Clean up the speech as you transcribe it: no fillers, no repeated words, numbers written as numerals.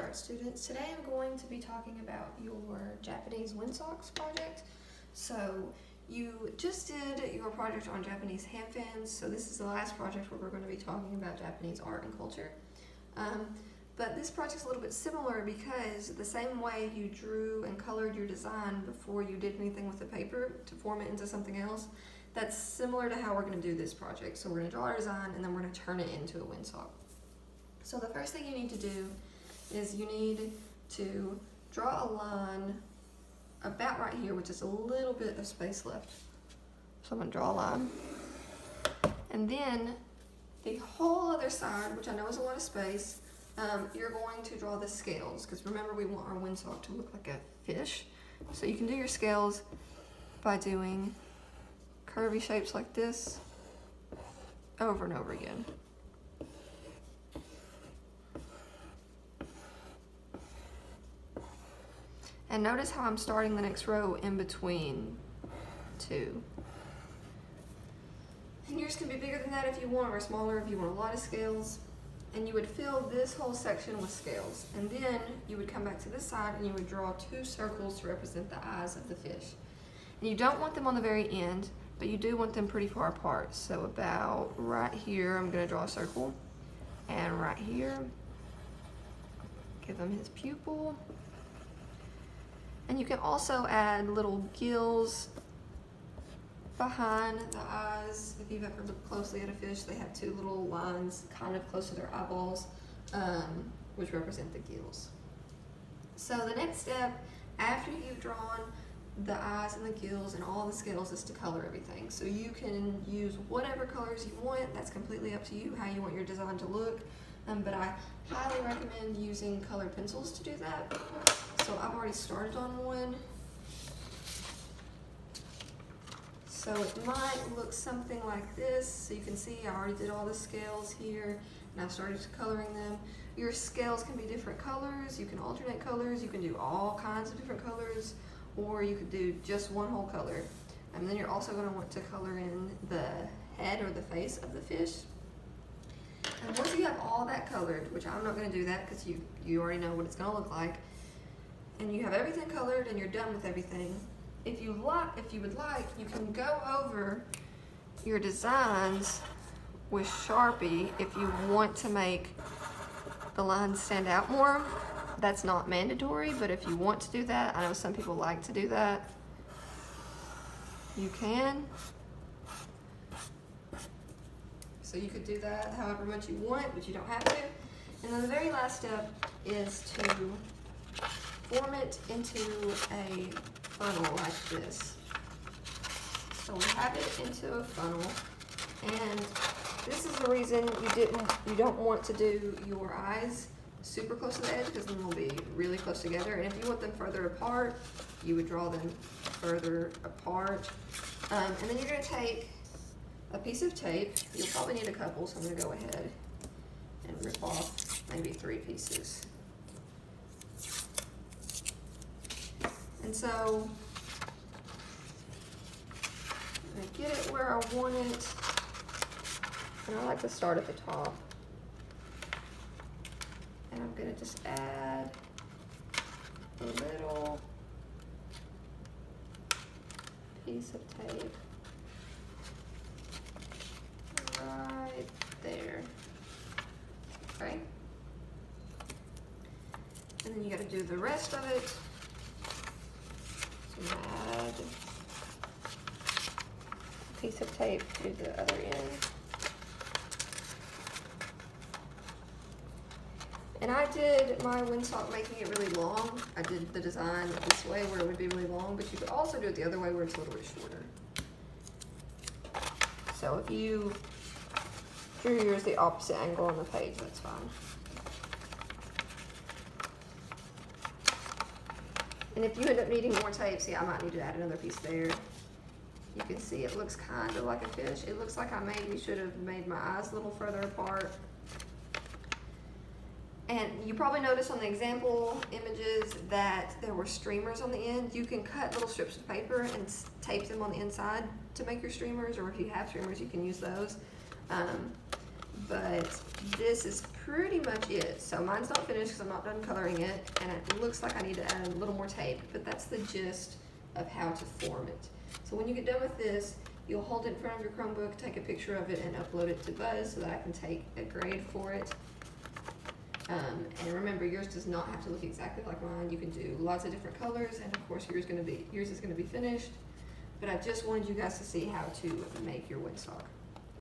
art students. Today I'm going to be talking about your Japanese Windsocks project. So you just did your project on Japanese hand fans, so this is the last project where we're going to be talking about Japanese art and culture. But this project's a little bit similar because the same way you drew and colored your design before you did anything with the paper to form it into something else, that's similar to how we're going to do this project. So we're going to draw our design and then we're going to turn it into a windsock. So the first thing you need to do is you need to draw a line about right here, which is a little bit of space left. So I'm going to draw a line. And then the whole other side, which I know is a lot of space, you're going to draw the scales, because remember we want our windsock to look like a fish. So you can do your scales by doing curvy shapes like this over and over again. And notice how I'm starting the next row in between two. And yours can be bigger than that if you want, or smaller if you want a lot of scales. And you would fill this whole section with scales. And then you would come back to this side and you would draw two circles to represent the eyes of the fish. And you don't want them on the very end, but you do want them pretty far apart. So about right here, I'm gonna draw a circle. And right here, give him his pupil. And you can also add little gills behind the eyes. If you've ever looked closely at a fish, they have two little lines kind of close to their eyeballs, which represent the gills. So the next step, after you've drawn the eyes and the gills and all the scales, is to color everything. So you can use whatever colors you want. That's completely up to you, how you want your design to look. But I highly recommend using colored pencils to do that. So I've already started on one. So it might look something like this. So you can see I already did all the scales here and I started coloring them. Your scales can be different colors. You can alternate colors. You can do all kinds of different colors, or you could do just one whole color. And then you're also going to want to color in the head or the face of the fish. And once you have all that colored, which I'm not going to do that because you already know what it's going to look like, and you have everything colored and you're done with everything, if you would like, you can go over your designs with Sharpie if you want to make the lines stand out more. That's not mandatory, but if you want to do that, I know some people like to do that, you can. So you could do that however much you want, but you don't have to. And then the very last step is to form it into a funnel like this. So we have it into a funnel, and this is the reason you don't want to do your eyes super close to the edge, because then they'll be really close together. And if you want them further apart, you would draw them further apart. And then you're going to take a piece of tape. You'll probably need a couple, so I'm going to go ahead and rip off maybe 3 pieces. And so I'm going to get it where I want it, and I like to start at the top. And I'm going to just add a little piece of tape right there. Okay? And then you got to do the rest of it. So add a piece of tape to the other end. And I did my windsock making it really long. I did the design this way where it would be really long, but you could also do it the other way where it's a little bit shorter. So if you drew yours the opposite angle on the page, that's fine. And if you end up needing more tape, see, I might need to add another piece there. You can see it looks kind of like a fish. It looks like I maybe should have made my eyes a little further apart. And you probably noticed on the example images that there were streamers on the end. You can cut little strips of paper and tape them on the inside to make your streamers, or if you have streamers, you can use those. but this is pretty much it. So mine's not finished because I'm not done coloring it, and it looks like I need to add a little more tape, but that's the gist of how to form it. So when you get done with this, you'll hold it in front of your Chromebook, take a picture of it, and upload it to Buzz so that I can take a grade for it. And remember, yours does not have to look exactly like mine. You can do lots of different colors, and of course yours is gonna be finished. But I just wanted you guys to see how to make your windsock.